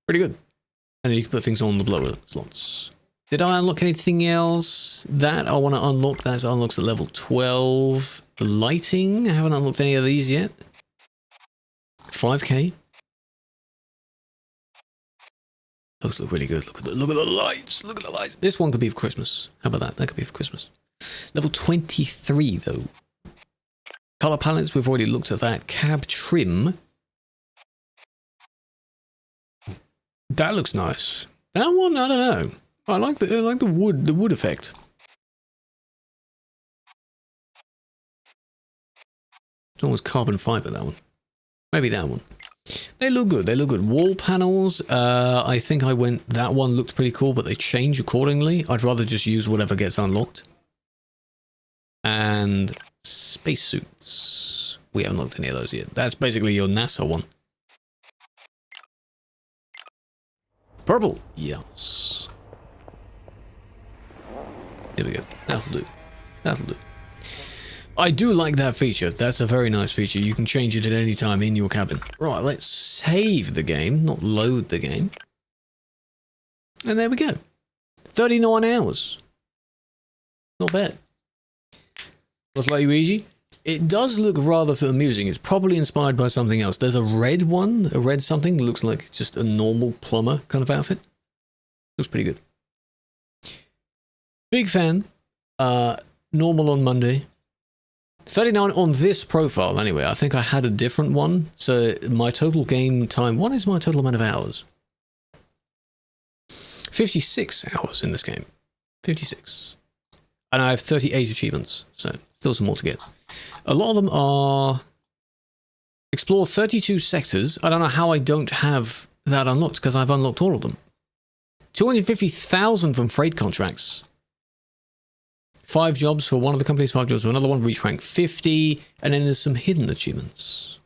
Pretty good. And you can put things on the blower slots. Did I unlock anything else? That I want to unlock. That unlocks at level 12. The lighting. I haven't unlocked any of these yet. 5k. Those look really good. Look at the lights. Look at the lights. This one could be for Christmas. How about that? That could be for Christmas. Level 23 though. Color palettes. We've already looked at that. Cab trim. That looks nice. That one, I don't know. I like the wood effect. It's almost carbon fiber, that one. Maybe that one. They look good. They look good. Wall panels. I think I went. That one looked pretty cool, but they change accordingly. I'd rather just use whatever gets unlocked. And spacesuits. We haven't looked at any of those yet. That's basically your NASA one. Purple. Yes. Here we go. That'll do. That'll do. I do like that feature. That's a very nice feature. You can change it at any time in your cabin. Right, let's save the game, not load the game. And there we go. 39 hours. Not bad. What's like Luigi? It does look rather amusing. It's probably inspired by something else. There's a red one, a red something that looks like just a normal plumber kind of outfit. Looks pretty good. Big fan. Normal on Monday. 39 on this profile anyway. I think I had a different one. So my total game time, what is my total amount of hours? 56 hours in this game. 56. And I have 38 achievements. So still some more to get. A lot of them are explore 32 sectors. I don't know how I don't have that unlocked because I've unlocked all of them. 250,000 from freight contracts. 5 jobs for one of the companies, 5 jobs for another one, reach rank 50, and then there's some hidden achievements.